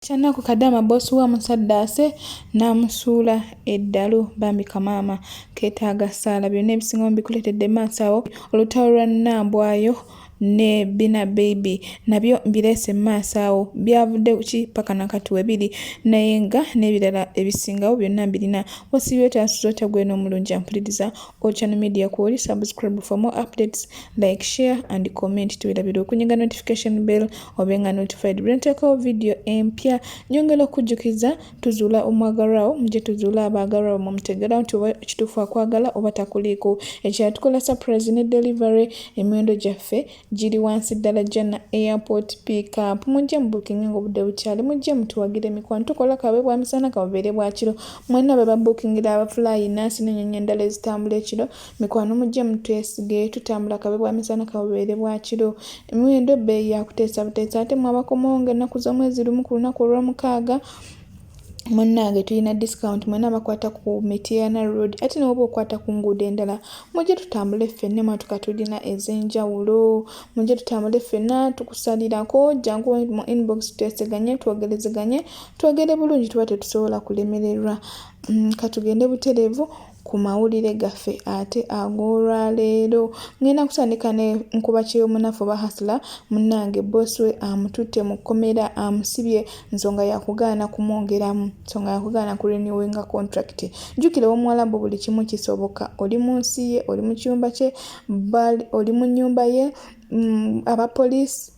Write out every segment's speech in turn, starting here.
Chana ku kadama bosi wa musaddaase n'amusuula eddalu bambi kamaama keetaaga ssaala byonna ebisingamu bikuleetedde maaso awo olutalo lwa Nambwayo ne Bina Baby nabyo mbireese maaso awo byavudde ki paka nakati webiri naye nga n'ebirala ebisingawo byonna mbirina wasiibye tasuzota gweno omulungi ampuliriza Channel Media kwoli subscribe for more updates like share and comment tubirabire okunyiga notification bell obenga notified bwentekawo video empya nyongera okujjukiza tuzuula omwagalwawo muje tuzuula abaagalwawo mu mutegera nti oba kituufu akwagala oba takuliiko ekyatukola surprise ne delivery emiwendo gyaffe giri wansi ddala Jana Airport pick up mujje mu booking ng'obudde bukyali mujje mutuwagire mikwano tukola kabe bwa misana kabubeere bwa kiro mwenna be babookingira abafly nansi n'ennyonyi endala ezitambula ekiro mikwano mujje mutwesige tutambula kabe bwa misana kabubeere bwa kiro emiwendo ebbeeyi yakuteesa buteesa ate mwabakomawo ng'ennaku z'omwezi lumu ku lunaku olw'omukaaga munnange tulina discount mwena bakwata ku Mityana Road ate n'oba okwata ku nguudo endala mujje tutambule ffenna emmotoka tulina ez'enjawulo mujje tutambule ffenna tukusalirako jangu mu inbox tweseganye twogerezeganye twogere bulungi tuba tetusobola kulemererwa katugende butereevu ku mawulire gaffe ate ag'olwaleero ngenda kusandika ne nkuba ky'omunafu bahasula munnange bosi we amututte mu kkomera amusibye nsonga yakugaana kumwongeramu nsonga yakugaana ku renewinga contract jjukira omuwalabu buli kimu kisoboka oli mu nsi ye oli mu kiyumba kye oli mu nnyumba ye abapoliisi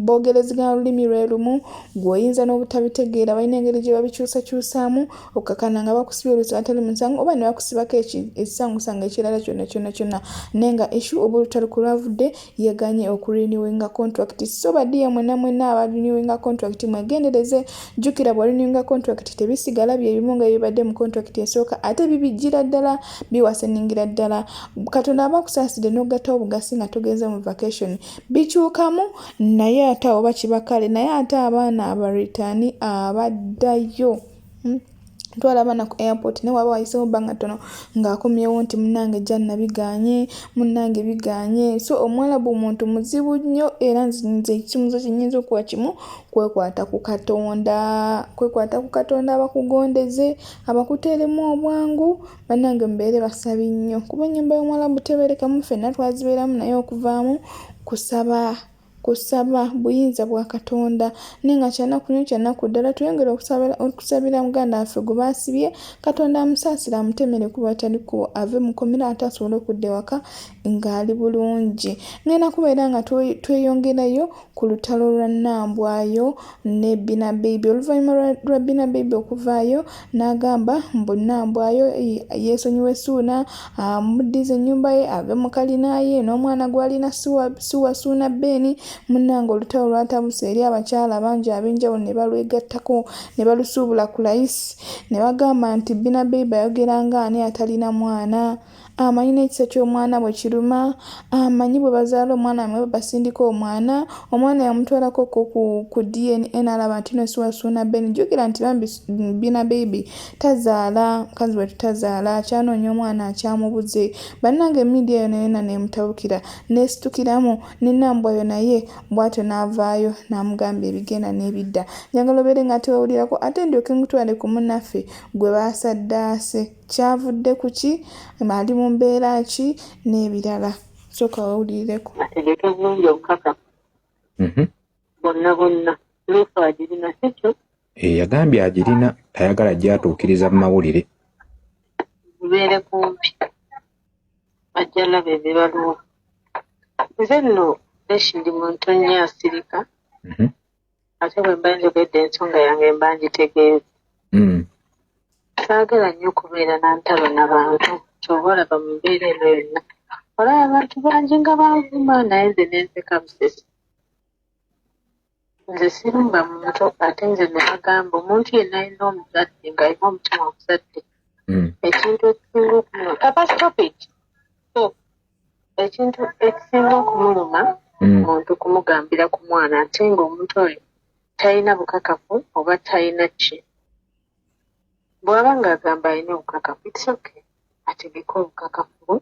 boogerezeganya olulimi lwe lumu gw'oyinza n'obutabitegeera balina engeri gye babikyusakyusaamu okakana nga bakusibye olusiba atali musango oba ne bakusibako ekisangusanga ekirala kyonna naye nga issue oba olutalo ku lwavudde yeganye okurenewinga contract so badiya mwenna abarenewinga contract mwegendereze jjukira bw'orenewinga contract tebisigala bye bimu nga bibadde mu contract esooka ate bibijjira ddala biwaseningira ddala katonda aba akusaasidde n'ogattawo obugasi nga togenze mu vacation bikyukamu naye ate oba kibakale naye ate abaana abaritaani abaddayo twala abaana ku airport ne waba wayiseewo bbanga ttono ng'akomyewo nti munnange Janna biganye munnange biganye so omuwalabu muntu muzibu nnyo era nze ekimuzo kinyinza okuba kimu kwekwata ku Katonda abakugondeze abakuteeremu obwangu bannange mubeere basabi nnyo kuba ennyumba y'omuwalabu tebeerekamu ffenna twazibeeramu naye okuvaamu kusaba buyinza bwa Katonda nenga kyanaku ddala tuyongera okusabira muganda waffe gwe baasibye Katonda amusaasira amutemere kuba taliko ave mu kkomera ate asobole okudda ewaka ng'ali bulungi ngenda kubeera nga tweyongerayo ku lutalo lwa Nambwayo ne Bina Baby oluvannyuma lwa Bina Baby okuvaayo n'agamba mbu Nambwayo yeesonyiwe Suuna amuddiza ennyumba ye ave mu kalina ye n'omwana gw'alina Suwa Suuna Beni munnange olutalo lwatabuse eri abakyala bangi ab'enjawulo ne balwegattako ne balusuubula ku layisi ne bagamba nti Bina Baby ayogera ng'ani atalina mwana amanyi n'ekisa ky'omwana bwe kiruma amanyi bwe bazaala omwana amwe basindika omwana yamutwalako ku DNA n'alaba nti no Suwa Suuna Beni jjukira nti bambi Bina Baby tazaala mukazi we tutazaala akyanoonya omwana akyamubuze bannange emidiya yonna neemutabukira neesitukiramu ne Nambwayo naye bw'atyo n'avaayo n'amugamba ebigenda n'ebidda njagala obeere nga tewawulirako ate ndyoke ngutwale ku munnaffe gwe baasaddaase kyavudde ku ki ali mu mbeera ki n'ebirala sooka wawulirireko ategeke bulungi obukakafu bonna luufu agirina sikyo yagambye agirina tayagala gyatuukiriza mu mawulire mubeere kumpi ajja laba ebibaluwa nze nno ndi muntu nnyo asirika ate bwe mba njogedde ensonga yange mba ngitegeeza saagala nnyo okubeera na ntalo n'abantu kyoba olaba mu mbeera eno yonna olaba abantu bangi nga banvuma naye nze nenseka busesi nze sirumba muntu ate nze ne bagamba omuntu yenna alina omuzadde ng'alina omutima omuzadde ekintu ekisinga okumuluma ekintu ekisinga okumuluma muntu kumugambira ku mwana ate ng'omuntu oyo talina bukakafu oba talina ki bw'aba ng'agamba alina obukakafu itsoke ategeke obukakafu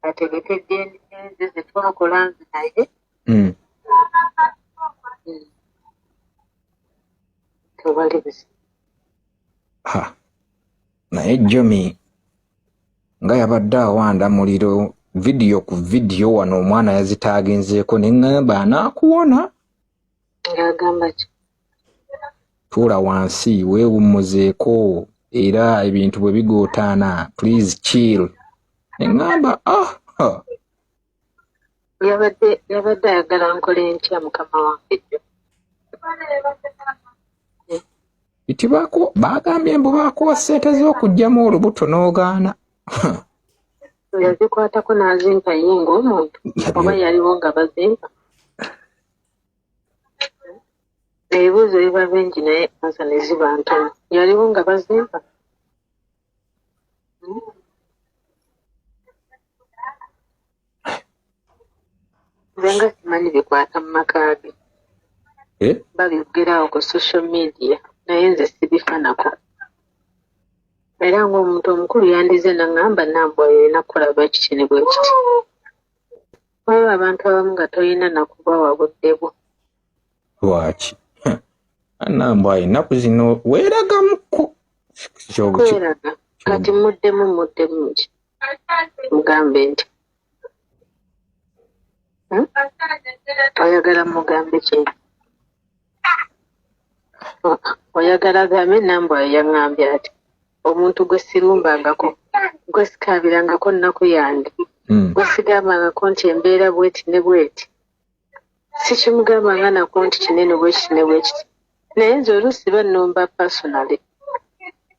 ategeke DNA ze twakola nze naye obali busi. Naye Jomi nga yabadde awanda muliro video ku video wano omwana yazitaaginzeeko ne ngamba anaakuwona. Ng'agamba ki? Tuula wansi weewummuzeeko era ebintu bwe bigootaana please chill. Ne ngamba yabadde ayagala nkole ntya mukama wange jjo. Iti bagambye mbu baakuwa ssente z'okugyamu olubuto n'ogaana. Yazikwatako n'azimpa ye ng'omuntu oba yaliwo nga bazimpa. Ebibuuzo biba bingi naye ansa ne ziba ntono. Yaliwo nga bazimpa. Nze nga simanyi bikwata mu maka ge. Babyogerawo ku social media naye nze sibifanako. Era ng'omuntu omukulu yandize n'angamba Nambwa yolina kukola bwe kiti ne bwe kiti. Waliwo abantu abamu nga tolina nakubawa budde bwo. Lwaki? Nambwa ennaku zino weeragamuko. Kweraga kati muddemu ki? Mugambe nti oyagala mugambe ki? Oyagala gambe Nambwa yaŋŋambye ati omuntu gwe sirumbangako gwe sikaabirangako nnaku yange gwe sigambangako nti embeera bweti ne bweti sikimugambanga nako nti kinene bwekiti ne bwekiti naye nze oluusi bannomba personally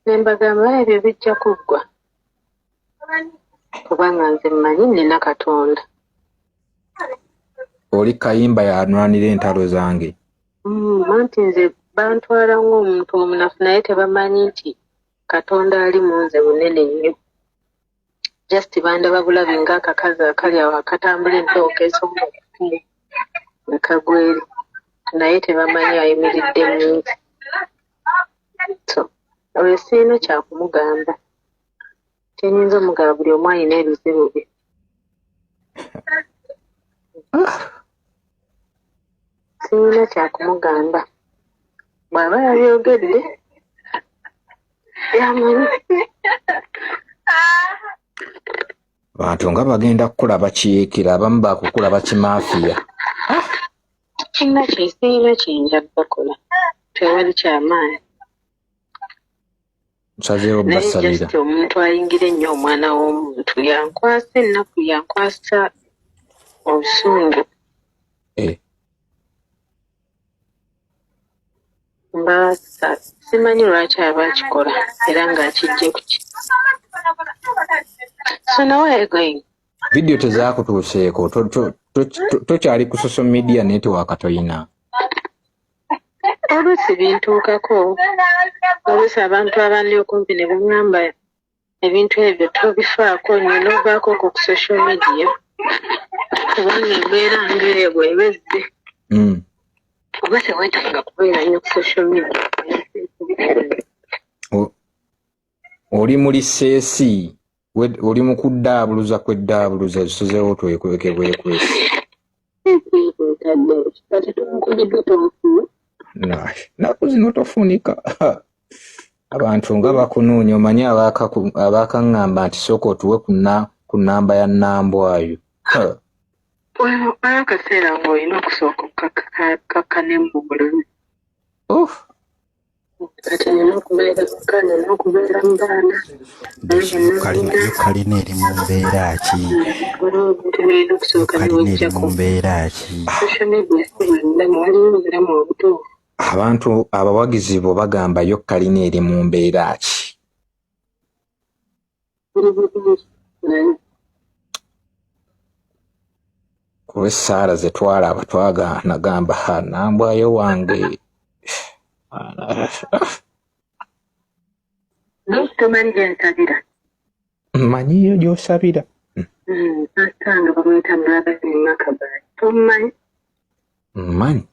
ne mbagamba ebyo bijja kuggwa kubanga nze mmanyi nina Katonda. Oli kayimba yanwanira entalo zange. Anti nze bantwala ng'omuntu omunafu naye tebamanyi nti Katonda ali mu nze munene nnyo. Just bandaba bulabi ng'akakazi akali awo akatambula entooka esobola okufumu ne kagweri naye tebamanyi ayimiridde mu nze. So oyo sirina kyakumugamba. Kyenyinza omugamba buli omu alina ebizibu bye. Sirina kyakumugamba. Bw'aba yabyogedde yamanyi. Abantu nga bagenda kukulaba kiyeekera abamu baakukulaba kimaafiya. Sirina kyenja bakola. Tewali kyamaanyi. Nsazeewo basabira. Naye omuntu ayingira ennyo omwana w'omuntu yankwasa ennaku yankwasa obusungu. Mbasa simanyi lwaki aba akikola era ng'akijje ku ki. So now where are you going? Video tezaakutuuseeko tokyali ku social media network toyina. Oluusi bintuukako. Oluusi abantu abandi okumpi ne baŋŋamba ebintu ebyo tobifaako nnyo n'ovaako ku social media kubanga embeera ng'eyo bw'ebezze. Oba teweetaaga kubeera nnyo ku social media. Oli mu liseesi oli mu kuddaabuluza kweddaabuluza zisuzeewo twekweke bwekwesi. Naku zino tofunika. Abantu nga bakunoonya omanyi abakaŋŋamba nti sooka otuwe ku nnamba ya Nambwayo. Akaseera ng'olina okusooka okukakkanemu mu bulumi. Kati nina okubeera muka nina okubeera mu baana. Kalina eri mu mbeera ki? Tulina okusooka mu mbeera ki? social media si bulamu waliwo obulamu obutuufu. Abantu abawagizi bo bagamba yo kalina eri mu mbeera ki? Kuba Saara ze twalaba twagamba Nambwayo wange. Tomanyi gye nsabira? Mmanyiyo gy'osabira. Atanga bamwita Brother Makabayi. Tomanyi? Mmanyi.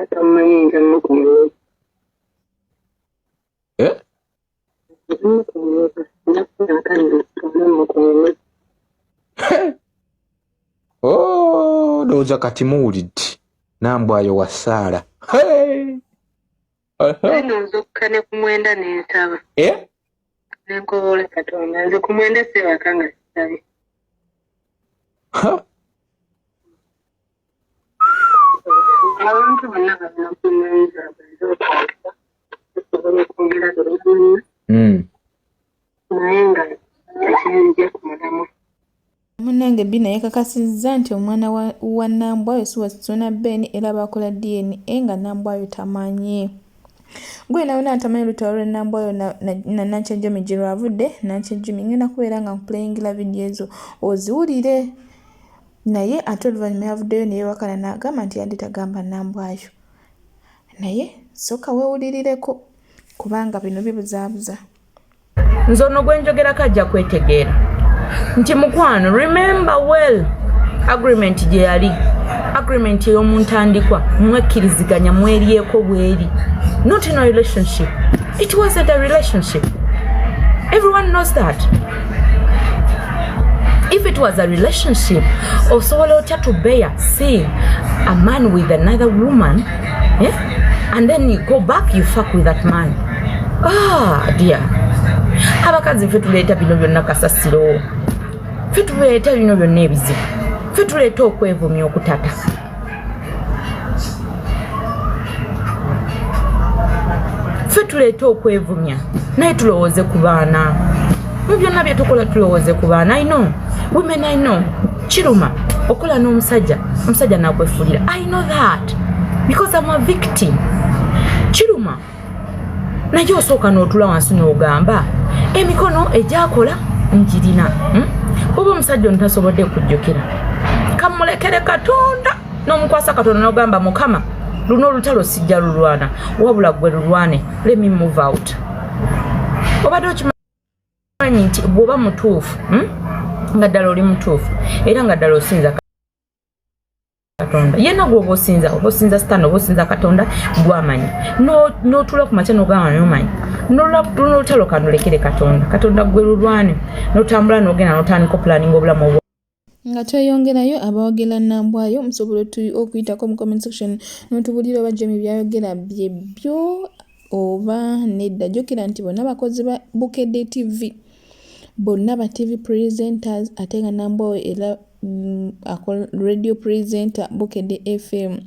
Tomanyi nja mukumira. Mukumira. Nakuna kandi mukumira. Ndowooza kati muwulidde Nambwayo wa Saara. Nino nzokka ne ku mwenda n'ensaba. Nenkobola Katonda nze ku mwenda sebaka nga sisabye. Abantu bonna balina kunyumiza ez'okwasa okusobola okwongera dolooni. Naye nga ekinzije ku mulamu. Munnange Bina yakakasizza nti omwana wa Nambwayo si wa Ssuuna Ben era bakola DNA nga Nambwayo tamanyi. Gwe nawe natamanyi olutalo lwa Nambwayo na Nakyajjumi gye lwavudde. Nakyajjumi ngenda kubeera nga nkulayingira vidiyo ezo oziwulire. Naye ate oluvannyuma yavuddeyo neyewakana n'agamba nti yadde tagamba Nambwayo. Naye sooka weewulirireko kubanga bino bibuzaabuza. Nze ono gwe njogerako ajja kwetegeera nti mukwano, remember well agreement gye yali agreement ey'omuntandikwa mwekkiriziganya mweryeko bweri, not in a relationship. It wasn't a relationship. Everyone knows that. If it was a relationship, osobola otya to bear seeing a man with another woman, and then you go back, you fuck with that man. Ah dear. Abakazi ffe tuleeta bino byonna kasasiro, ffe tuleeta bino byonna ebizibu, ffe tuleeta okwevumya okutata. Ffe tuleeta okwevumya naye tulowooze ku baana. Mu byonna bye tukola tulowooze ku baana. I know women, I know kiruma okola n'omusajja, omusajja n'akwefuulira. I know that because I'm a victim. Kiruma naye osooka n'otula wansi n'ogamba emikono egyakola njirina. Oba omusajja ono tasobodde kujjukira, kamulekere Katonda n'omukwasa Katonda n'ogamba Mukama luno olutalo sijja lulwana wabula gwe lulwane, let me move out. Obadde okimanyi nti bw'oba mutuufu nga ddala oli mutuufu era nga ddala osinza Katonda, yenna gw'oba osinza Sitaani oba osinza Katonda gw'amanyi, n'otula ku makya n'ogamba n'omanyi n'olutalo kanulekere Katonda gwe lulwane, n'otambula n'ogenda n'otandika opulaninga obulamu obwo. Nga tweyongerayo abawagera Nambwayo musobola okuyitako mu comment section n'otubulira oba Jemmy byayogera bye byo oba nedda. Jjukira nti bonna bakozi ba Bukedde TV, bonna ba TV presenters, ate nga Nambwayo era radio presenter Bukedde FM.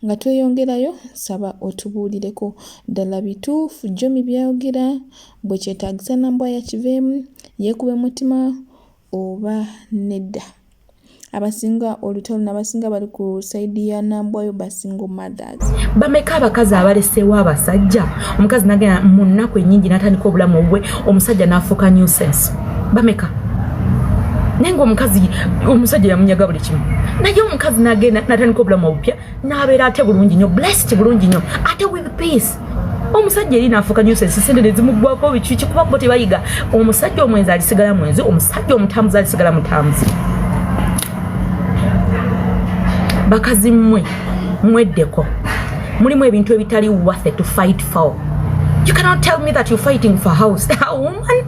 Nga tweyongerayo saba otubuulireko ddala bituufu Jemmy byayogera bwe kyetaagisa Nambwayo akiveemu yeekube mutima oba nedda. Abasinga olutalo n'abasinga bali ku saidi ya Nambwayo basingo mothers. Bameka abakazi abaleseewo abasajja, omukazi nagenda mu nnaku ennyingi n'atandika obulamu obwe, omusajja n'afuuka nuisance. Bameka naye omusajja yamunyaga buli kimu, naye omukazi n'agenda n'atandika obulamu obupya n'abeera ate bulungi nnyo, blessed bulungi nnyo, ate with peace. Omusajja eri n'afuuka nuisance, sente ne zimuggwako biki kuba bo tebayiga. Omusajja omwenzi alisigala mwenzi, omusajja omutambuzi alisigala mutambuzi. Bakazi mweddeko mulimu ebintu ebitali worth it to fight for. You cannot tell me that you're fighting for a house, a woman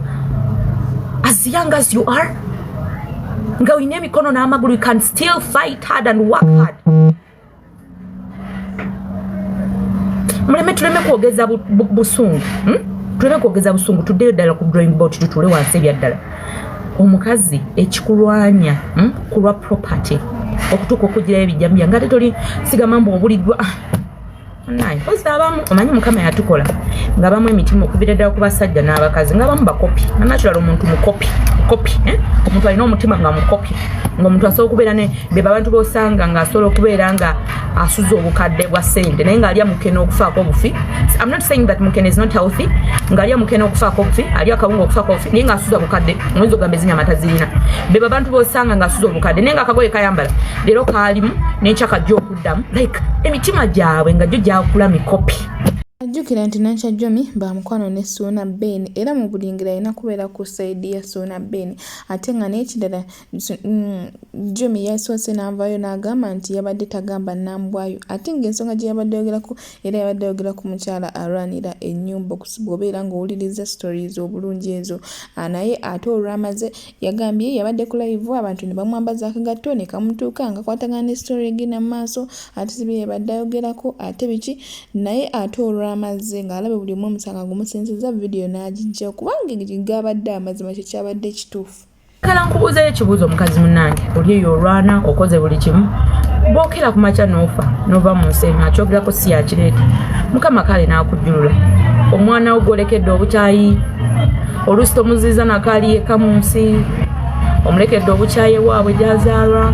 as young as you are, nga oyina emikono n'amagulu, you can still fight hard and work hard. Tuleme kwogeza busungu, tuleme kwogeza busungu, tuddeyo ddala ku drawing board, tutule wansi ebyaddala. Omukazi ekikulwanya kulwa property okutuuka okugirayo ebijjambya nga ate toli sigama mbu obuliddwa naye pozi abamu omanyi Mukama yatukola ng'abamu emitima okubira ddala ku basajja n'abakazi ng'abamu bakopi natural omuntu mukopi omuntu alina omutima nga mukopi ng'omuntu asobola okubeera ne be abantu b'osanga ng'asobola okubeera nga asuza obukadde bwa ssente naye ng'alya mukene okufaako obufi. I'm not saying that mukene is not healthy, ng'alya mukene okufaako obufi, alya akawunga okufaako obufi naye ng'asuza bukadde omwezi ogamba ezinyama tazirina. Be abantu b'osanga ng'asuza obukadde naye ng'akagoye kayambala leero kaalimu n'enkya kajja okuddamu, like emitima gyabwe nga gyo gyakula mikopi. Ajjukira nti Nakyajjumi bamukwano ne Ssuuna Ben era mu bulingira alina kubeera ku saidi ya Ssuuna Ben, ate nga n'ekirala Jemmy yasoose n'avaayo n'agamba nti yabadde tagamba Nambwayo, ate ng'ensonga gye yabadde yogerako era yabadde yogera ku mukyala alwanira ennyumba bw'obeera ng'owuliriza stories obulungi ezo. Naye ate olwamaze yagambye yabadde ku live abantu ne bamwambaza akagatto ne kamutuuka nga kwatagana ne story egenda mu maaso, ate si bye yabadde ayogerako ate biki, naye ate olwa lw'amazzi ng'alabe buli omu omusanga gumusinziza video n'agijja kubanga gabadde amazima kye kyabadde kituufu. Kala nkubuuzeyo ekibuuzo omukazi munnange oli eyo olwana okoze buli kimu bookera ku makya n'ova mu nsi eno akyogerako si yakireeta mukama kale n'akujjulula omwana wo gwolekedde obukyayi oluusi tomuziiza nakaali yekka mu nsi omulekedde obukyayi waabwe gy'azaalwa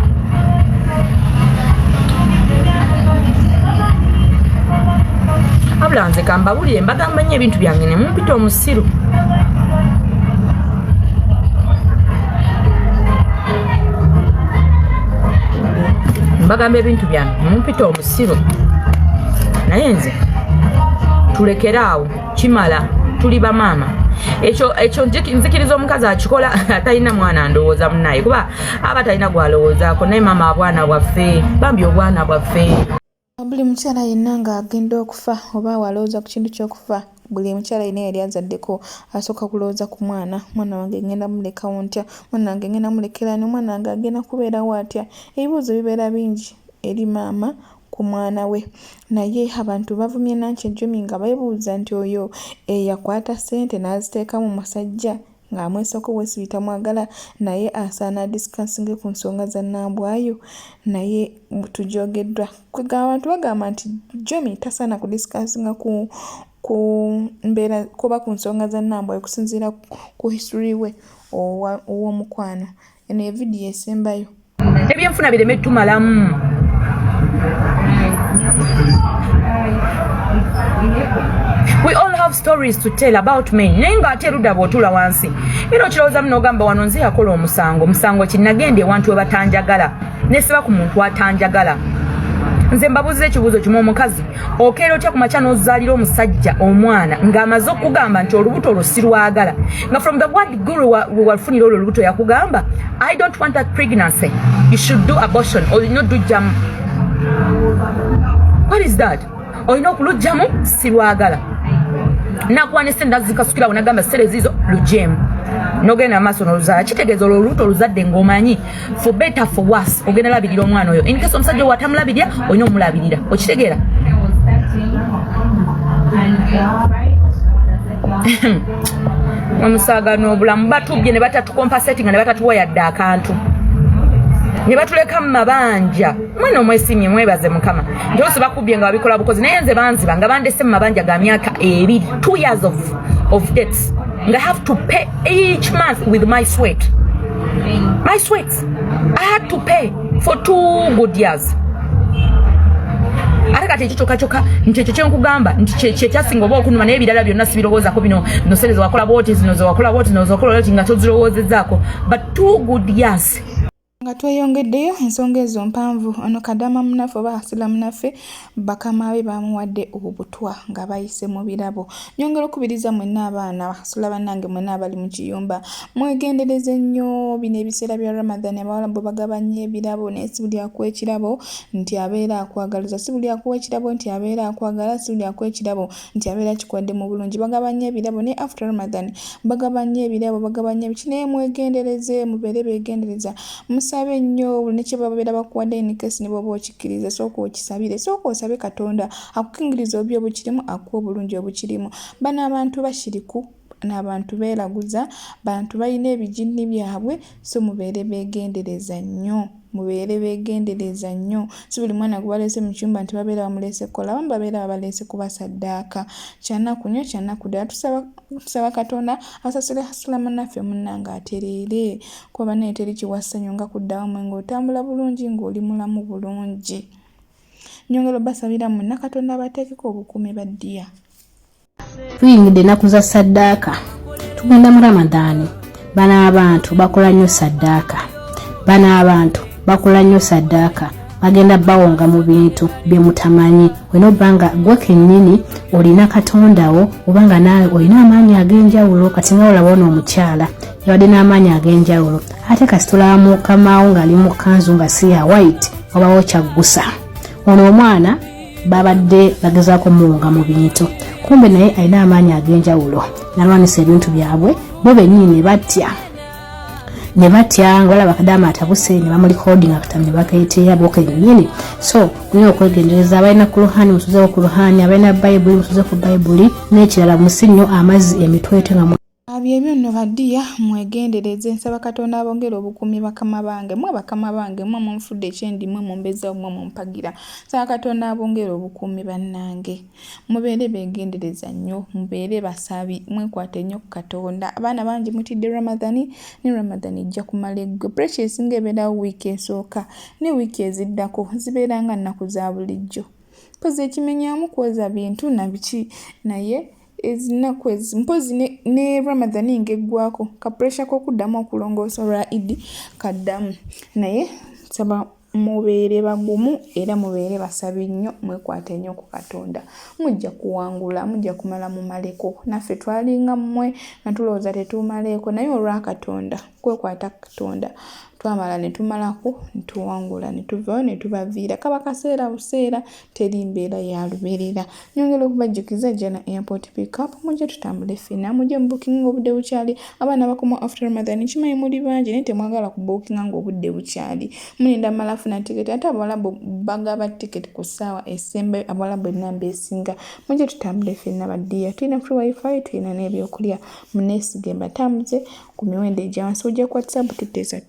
abula nze kambabulire mbagamba nnyo ebintu byange ne mumpita omusiru mbagamba ebintu byange mumpita omusiru naye nze tulekeraawo kimala tuli bamaama ekyo nzikiriza omukazi akikola atalina mwana ndowooza munaye kuba aba talina gwalowoozaako naye maama abwana bwaffe bambi obwana bwaffe. Buli mukyala yenna ng'agenda okufa oba walowooza ku kintu ky'okufa buli mukyala yenna yali azaddeko asooka kulowooza ku mwana wange ngenda mulekawo ntya mwana wange ngenda mulekera mwana wange agenda kubeerawo atya ebibuuzo bibeera bingi eri maama ku mwana we naye abantu bavumye Nankejjomi nga beebuuza nti oyo yakwata ssente n'aziteeka mu musajja ng'amwesako bwesi bitamwagala naye asaana diskansinge ku nsonga za Nambwayo naye tujogeddwa abantu bagamba nti Jomi tasaana ku diskansinga ku mbeera kuba ku nsonga za Nambwayo kusinziira ku history we ow'omukwano eno ye vidiyo esembayo ebyenfuna bireme tumalamu we all have stories to tell about men naye ng'ate erudda bw'otuula wansi era okirowooza munogamba wano nze yakola omusango kinnagenda ewantu we batanjagala nesiba ku muntu atanjagala nze mbabuuza ekibuuzo kimu omukazi okeera otya ku makya n'ozaalira omusajja omwana ng'amaze okugamba nti olubuto olwo sirwagala nga from the word guru wafunira olwo olubuto yakugamba I don't want that pregnancy you should do abortion or you not do jam. What is that? Olina okulugyamu sirwagala nakwana esente zikasukirawo nagamba sere zizo lujemu nogenda amaaso n'oluzaala kitegeeza olubuto oluzadde ng'omanyi for better for worse ogenda labirira omwana oyo in case omusajja watamulabirira olina omulabirira okitegeera omusaagano obulamu batubye ne batatukompasetinga ne batatuwa yadde akantu ne batuleka mu mabanja mwana omwesimye mwebaze mukama nti olusi bakubye nga babikola bukozi naye nze banziba nga bandese mu mabanja ga myaka 2 years of debts nga have to pay each month with my sweat I had to pay for 2 good years ate kati ekyo kyokka nti ekyo kyenkugamba nti kyekyasinga oba okunuma naye ebirala byonna sibirowoozaako bino nosereze wakola bwoti zino zewakola bwoti nozokola oti nga tozirowoozezaako but 2 good years nga tweyongeddeyo ensonga ezo mpanvu ono kadama munaffe oba asila munaffe bakama be bamuwadde obutwa nga bayise mu birabo nyongera okubiriza mwenna abaana basula bannange mwenna abali mu kiyumba mwegendereze nnyo bino ebiseera bya Ramadan abawala bo bagabanya ebirabo naye si buli akuwa ekirabo nti abeera akwagaliza si buli akuwa ekirabo nti abeera akwagala si buli akuwa ekirabo nti abeera kikwadde mu bulungi bagabanya ebirabo ne after Ramadan bagabanya ebirabo bagabanya biki naye mwegendereze mubeere beegendereza musabe nnyo nekye babeera bakuwadde in case ne bwoba okikkiriza sooka okisabire sooka osabe Katonda akukingiriza obi obukirimu akuwa obulungi obukirimu bano abantu bashiriku n'abantu beeraguza bantu balina ebijinni byabwe so mubeere beegendereza nnyo si buli mwana gubaleese mu kyumba nti babeera bamuleese kola abamu babeera babaleese kuba saddaaka kyanaku nnyo kyanaku ddala tusaba Katonda asasule hasula munaffe munnange atereere kuba naye teri kiwasa nnyo nga kuddawo mwe ng'otambula bulungi ng'oli mulamu bulungi nyongera basabira mwenna Katonda abateekeko obukuumi baddiya tuyingidde ennaku za saddaaka tugenda mu Ramadani bano abantu bakola nnyo saddaaka bagenda bawonga mu bintu bye mutamanyi olina obanga gwe kennyini olina Katondawo obanga naawe olina amaanyi ag'enjawulo kati nga olaba ono omukyala yabadde n'amaanyi ag'enjawulo ate kasitula mukamaawo ng'ali mu kanzu nga si ya white obawo kyaggusa ono omwana babadde bagezaako muwonga mu bintu kumbe naye alina amaanyi ag'enjawulo nalwanisa ebintu byabwe bo bennyini batya ne batya nga balaba akadaama atabuse ne bamulikoding akatamu ne bakayitirira bo kennyini. So kulina okwegendereza abalina Kuruhani musuzeeko ku Ruhani, abalina Bayibuli musuzeeko ku Bayibuli, n'ekirala musinyo amazzi emitwete nga Byebyo nno badiya mwegendereze. Nsaba Katonda abongere obukuumi bakama bange, mwe bakama bange, mwe munfudde ekyendi, mwe mumbeza, mwe mumpagira. Nsaba Katonda abongere obukuumi bannange, mubeere beegendereza nnyo, mubeere basabi, mwekwate nnyo ku Katonda. Abaana bangi mutidde Ramadhani, ne Ramadhani ejja kumala eggwe. Precious ng'ebeerawo wiiki esooka ne wiiki eziddako zibeera nga nnaku za bulijjo. Mpozi ekimenyaamu kwoza bintu na biki, naye ezinaku mpozi ne Ramadhani ng'eggwako ka pressure k'okuddamu okulongoosa olwa Eid kaddamu. Naye nsaba mubeere bagumu era mubeere basabi nnyo, mwekwate nnyo ku Katonda. Mujja kuwangula, mujja kumala mumaleko. Naffe twalinga mmwe nga tulowooza tetumaleeko, naye olwa Katonda, kwekwata Katonda, twamala ne tumalako, ne tuwangula, ne tuvaayo ne tubaviira. Kaba kaseera buseera, teri mbeera ya lubeerera. Nyongera okubajjukiza Jana Airport Pickup, mujje tutambule ffenna, mujje mu booking ng'obudde bukyali. Abaana bakoma after Ramadan, kimanyi muli bangi naye temwagala ku booking ng'obudde bukyali. Mulinda mala funa tiketi, ate Abawarabu bagaba tiketi ku ssaawa esembayo, Abawarabu ennamba esinga. Mujje tutambule ffenna baddiya. Tulina free wifi, tulina n'ebyokulya. Muneesige mbatambuze ku miwendo egya wansi. Ojja ku WhatsApp tuteesa